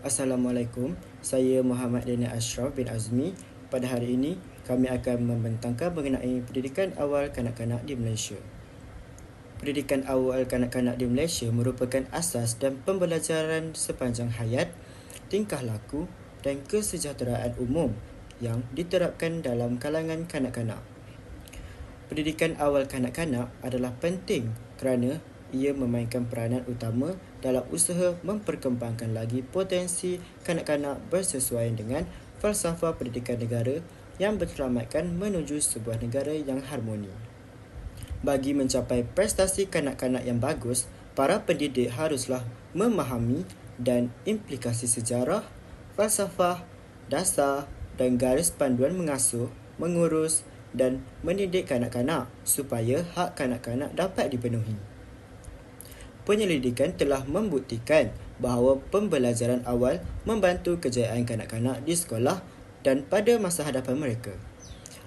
Assalamualaikum, saya Muhammad Daniel Ashraf bin Azmi. Pada hari ini, kami akan membentangkan mengenai pendidikan awal kanak-kanak di Malaysia. Pendidikan awal kanak-kanak di Malaysia merupakan asas dan pembelajaran sepanjang hayat, tingkah laku dan kesejahteraan umum yang diterapkan dalam kalangan kanak-kanak. Pendidikan awal kanak-kanak adalah penting kerana ia memainkan peranan utama dalam usaha memperkembangkan lagi potensi kanak-kanak bersesuaian dengan falsafah pendidikan negara yang bertelamatkan menuju sebuah negara yang harmoni. Bagi mencapai prestasi kanak-kanak yang bagus, para pendidik haruslah memahami dan implikasi sejarah, falsafah, dasar dan garis panduan mengasuh, mengurus dan mendidik kanak-kanak supaya hak kanak-kanak dapat dipenuhi. Penyelidikan telah membuktikan bahawa pembelajaran awal membantu kejayaan kanak-kanak di sekolah dan pada masa hadapan mereka.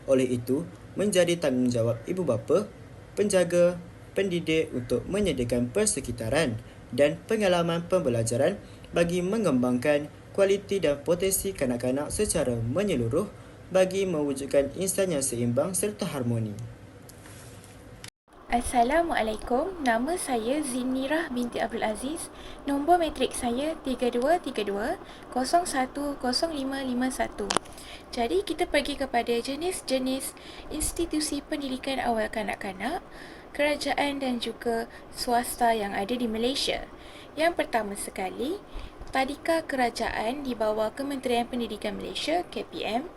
Oleh itu, menjadi tanggungjawab ibu bapa, penjaga, pendidik untuk menyediakan persekitaran dan pengalaman pembelajaran bagi mengembangkan kualiti dan potensi kanak-kanak secara menyeluruh bagi mewujudkan insan yang seimbang serta harmoni. Assalamualaikum, nama saya Zinirah binti Abdul Aziz. Nombor matrik saya 3232010551. Jadi kita pergi kepada jenis-jenis institusi pendidikan awal kanak-kanak, kerajaan dan juga swasta yang ada di Malaysia. Yang pertama sekali, tadika kerajaan di bawah Kementerian Pendidikan Malaysia, KPM.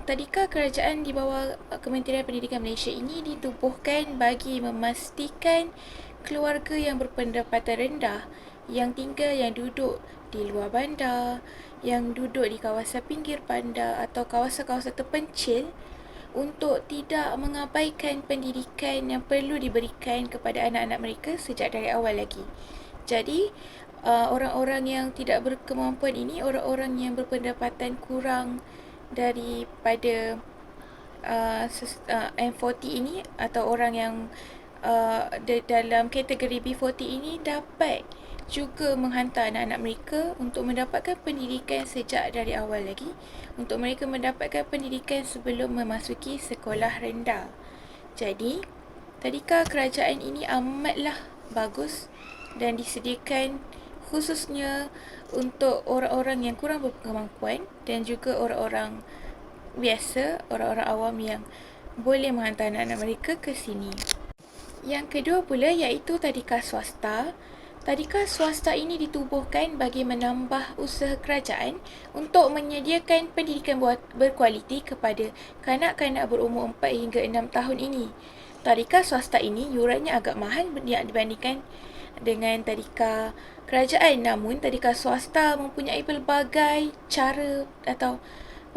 Tadika kerajaan di bawah Kementerian Pendidikan Malaysia ini ditubuhkan bagi memastikan keluarga yang berpendapatan rendah, yang duduk di luar bandar, yang duduk di kawasan pinggir bandar atau kawasan-kawasan terpencil untuk tidak mengabaikan pendidikan yang perlu diberikan kepada anak-anak mereka sejak dari awal lagi. Jadi, orang-orang yang tidak berkemampuan ini, orang-orang yang berpendapatan kurang daripada M40 ini atau orang yang dalam kategori B40 ini dapat juga menghantar anak-anak mereka untuk mendapatkan pendidikan sejak dari awal lagi, untuk mereka mendapatkan pendidikan sebelum memasuki sekolah rendah. Jadi, tadika kerajaan ini amatlah bagus dan disediakan khususnya untuk orang-orang yang kurang berkemampuan dan juga orang-orang biasa, orang-orang awam yang boleh menghantar anak-anak mereka ke sini. Yang kedua pula iaitu tadika swasta. Tadika swasta ini ditubuhkan bagi menambah usaha kerajaan untuk menyediakan pendidikan berkualiti kepada kanak-kanak berumur 4 hingga 6 tahun ini. Tadika swasta ini yurannya agak mahal dibandingkan dengan tadika kerajaan, namun tadika swasta mempunyai pelbagai cara atau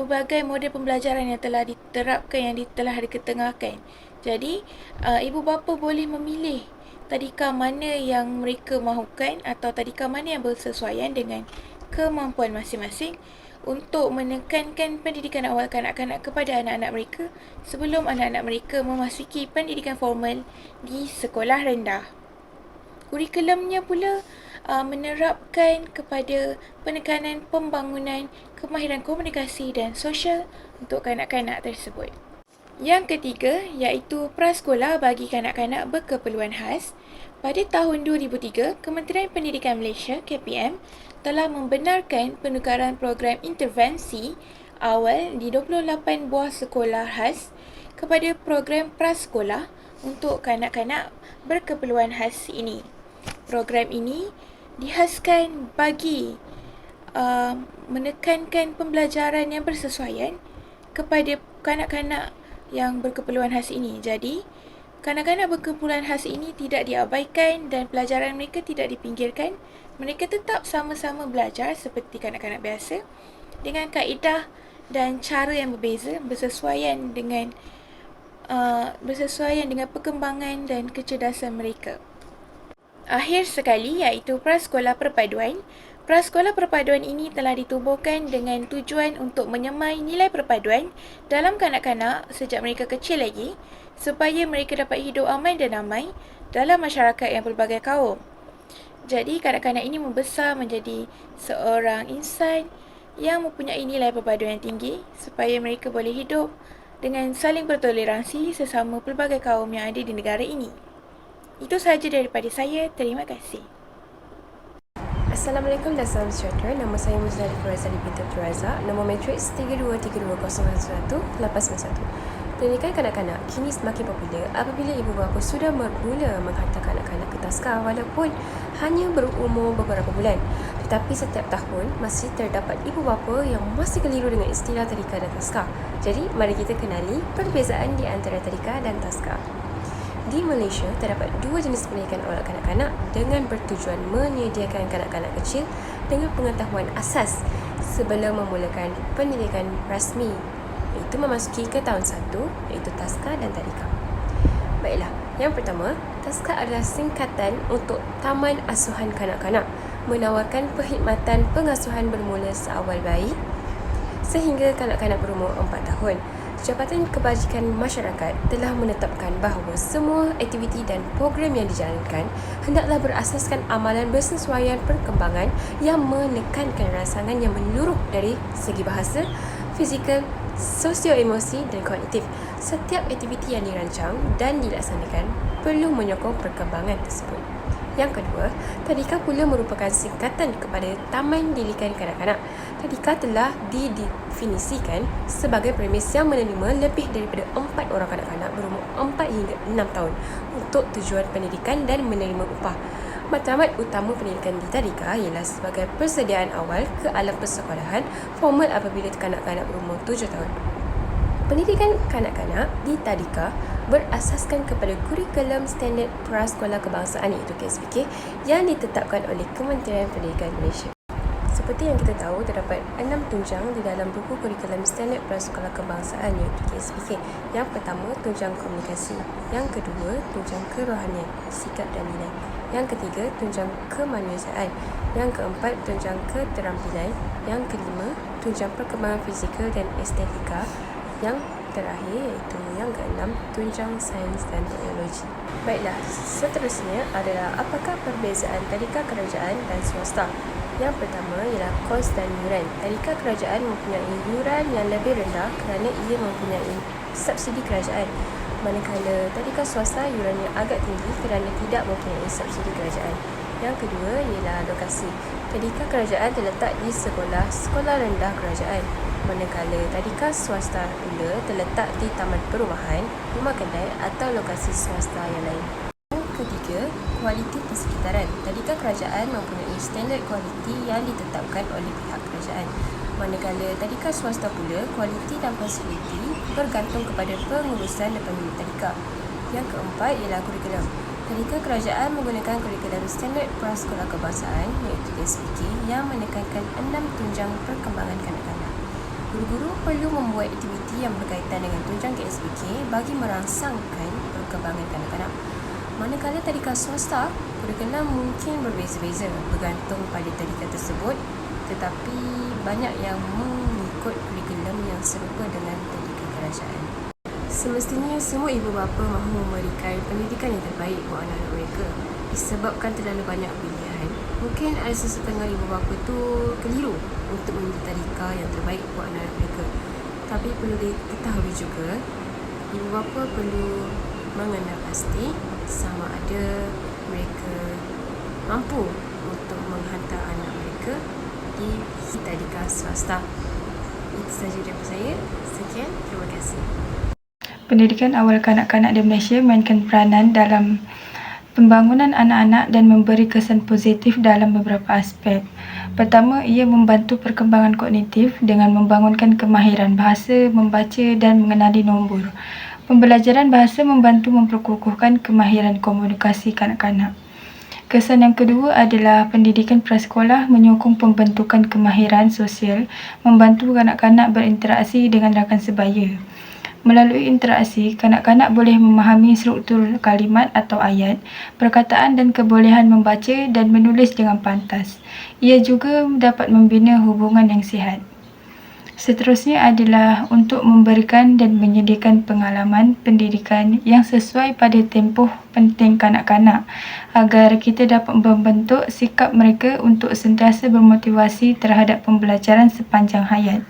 pelbagai model pembelajaran yang telah diterapkan, yang telah diketengahkan. Jadi, ibu bapa boleh memilih tadika mana yang mereka mahukan atau tadika mana yang bersesuaian dengan kemampuan masing-masing untuk menekankan pendidikan awal kanak-kanak kepada anak-anak mereka sebelum anak-anak mereka memasuki pendidikan formal di sekolah rendah. Kurikulumnya pula menerapkan kepada penekanan pembangunan kemahiran komunikasi dan sosial untuk kanak-kanak tersebut. Yang ketiga iaitu prasekolah bagi kanak-kanak berkeperluan khas. Pada tahun 2003, Kementerian Pendidikan Malaysia (KPM) telah membenarkan penukaran program intervensi awal di 28 buah sekolah khas kepada program prasekolah untuk kanak-kanak berkeperluan khas ini. Program ini dihaskan bagi menekankan pembelajaran yang bersesuaian kepada kanak-kanak yang berkeperluan khas ini. Jadi, kanak-kanak berkeperluan khas ini tidak diabaikan dan pelajaran mereka tidak dipinggirkan. Mereka tetap sama-sama belajar seperti kanak-kanak biasa dengan kaedah dan cara yang berbeza, bersesuaian dengan perkembangan dan kecerdasan mereka. Akhir sekali iaitu prasekolah perpaduan. Prasekolah perpaduan ini telah ditubuhkan dengan tujuan untuk menyemai nilai perpaduan dalam kanak-kanak sejak mereka kecil lagi supaya mereka dapat hidup aman dan damai dalam masyarakat yang pelbagai kaum. Jadi kanak-kanak ini membesar menjadi seorang insan yang mempunyai nilai perpaduan yang tinggi supaya mereka boleh hidup dengan saling bertoleransi sesama pelbagai kaum yang ada di negara ini. Itu sahaja daripada saya. Terima kasih. Assalamualaikum dan salam sejahtera. Nama saya Muzalifah Razali binti Abdul Razak. Nombor matriks 3232011891. Pendidikan kanak-kanak kini semakin popular apabila ibu bapa sudah bermula menghantar kanak-kanak ke taska walaupun hanya berumur beberapa bulan. Tetapi setiap tahun masih terdapat ibu bapa yang masih keliru dengan istilah tadika dan taska. Jadi, mari kita kenali perbezaan di antara tadika dan taska. Di Malaysia, terdapat dua jenis pendidikan awal kanak-kanak dengan bertujuan menyediakan kanak-kanak kecil dengan pengetahuan asas sebelum memulakan pendidikan rasmi, iaitu memasuki ke tahun 1, iaitu taska dan tadika. Baiklah, yang pertama, taska adalah singkatan untuk Taman Asuhan Kanak-kanak, menawarkan perkhidmatan pengasuhan bermula seawal bayi sehingga kanak-kanak berumur 4 tahun. Jabatan Kebajikan Masyarakat telah menetapkan bahawa semua aktiviti dan program yang dijalankan hendaklah berasaskan amalan bersesuaian perkembangan yang menekankan rangsangan yang menyeluruh dari segi bahasa, fizikal, sosio-emosi dan kognitif. Setiap aktiviti yang dirancang dan dilaksanakan perlu menyokong perkembangan tersebut. Yang kedua, tadika pula merupakan singkatan kepada Taman Didikan Kanak-kanak. Tadika telah didefinisikan sebagai premis yang menerima lebih daripada 4 orang kanak-kanak berumur 4 hingga 6 tahun untuk tujuan pendidikan dan menerima upah. Matlamat utama pendidikan di tadika ialah sebagai persediaan awal ke alam persekolahan formal apabila kanak-kanak berumur 7 tahun. Pendidikan kanak-kanak di tadika berasaskan kepada kurikulum standard prasekolah kebangsaan iaitu KSPK yang ditetapkan oleh Kementerian Pendidikan Malaysia. Seperti yang kita tahu, terdapat 6 tunjang di dalam buku kurikulum standard prasekolah kebangsaan iaitu KSPK. Yang pertama, tunjang komunikasi. Yang kedua, tunjang kerohanian, sikap dan nilai. Yang ketiga, tunjang kemanusiaan. Yang keempat, tunjang keterampilan. Yang kelima, tunjang perkembangan fizikal dan estetika. Yang terakhir iaitu yang keenam, tunjang sains dan teknologi. Baiklah, seterusnya adalah apakah perbezaan tadika kerajaan dan swasta. Yang pertama ialah kos dan yuran. Tadika kerajaan mempunyai yuran yang lebih rendah kerana ia mempunyai subsidi kerajaan. Manakala tadika swasta yurannya agak tinggi kerana tidak mempunyai subsidi kerajaan. Yang kedua ialah lokasi. Tadika kerajaan terletak di sekolah rendah kerajaan. Manakala tadika swasta pula terletak di taman perumahan, rumah kedai atau lokasi swasta yang lain. Yang ketiga, kualiti persekitaran. Tadika kerajaan mempunyai standard kualiti yang ditetapkan oleh pihak kerajaan. Manakala tadika swasta pula, kualiti dan fasiliti bergantung kepada pengurusan dan pemilik tadika. Yang keempat ialah kurikulum. Tadika kerajaan menggunakan kurikulum standard prasekolah kebangsaan iaitu KSPK yang menekankan 6 tunjang perkembangan kanak-kanak. Guru-guru perlu membuat aktiviti yang berkaitan dengan tunjang KSPK bagi merangsangkan perkembangan kanak-kanak. Manakala tadika swasta, kurikulum mungkin berbeza-beza bergantung pada tadika tersebut, tetapi banyak yang mengikut kurikulum yang serupa dengan tadika kerajaan. Semestinya semua ibu bapa mahu memberikan pendidikan yang terbaik buat anak-anak mereka. Disebabkan terlalu banyak pilihan, mungkin ada sesetengah ibu bapa tu keliru untuk memilih tadika yang terbaik buat anak-anak mereka. Tapi perlu diketahui juga, ibu bapa perlu mengenal pasti sama ada mereka mampu untuk menghantar anak mereka di tadika swasta. Itu sahaja daripada saya. Sekian, terima kasih. Pendidikan awal kanak-kanak di Malaysia mainkan peranan dalam pembangunan anak-anak dan memberi kesan positif dalam beberapa aspek. Pertama, ia membantu perkembangan kognitif dengan membangunkan kemahiran bahasa, membaca dan mengenali nombor. Pembelajaran bahasa membantu memperkukuhkan kemahiran komunikasi kanak-kanak. Kesan yang kedua adalah pendidikan prasekolah menyokong pembentukan kemahiran sosial, membantu kanak-kanak berinteraksi dengan rakan sebaya. Melalui interaksi, kanak-kanak boleh memahami struktur kalimat atau ayat, perkataan dan kebolehan membaca dan menulis dengan pantas. Ia juga dapat membina hubungan yang sihat. Seterusnya adalah untuk memberikan dan menyediakan pengalaman pendidikan yang sesuai pada tempoh penting kanak-kanak agar kita dapat membentuk sikap mereka untuk sentiasa bermotivasi terhadap pembelajaran sepanjang hayat.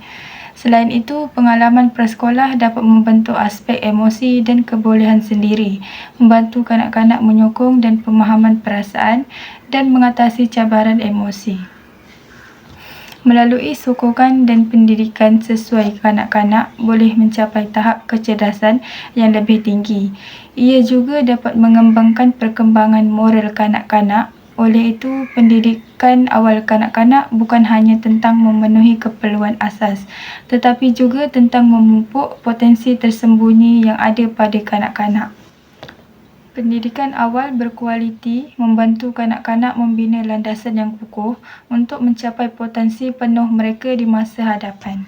Selain itu, pengalaman prasekolah dapat membentuk aspek emosi dan kebolehan sendiri, membantu kanak-kanak menyokong dan pemahaman perasaan dan mengatasi cabaran emosi. Melalui sokongan dan pendidikan sesuai, kanak-kanak boleh mencapai tahap kecerdasan yang lebih tinggi. Ia juga dapat mengembangkan perkembangan moral kanak-kanak. Oleh itu, pendidikan awal kanak-kanak bukan hanya tentang memenuhi keperluan asas, tetapi juga tentang memupuk potensi tersembunyi yang ada pada kanak-kanak. Pendidikan awal berkualiti membantu kanak-kanak membina landasan yang kukuh untuk mencapai potensi penuh mereka di masa hadapan.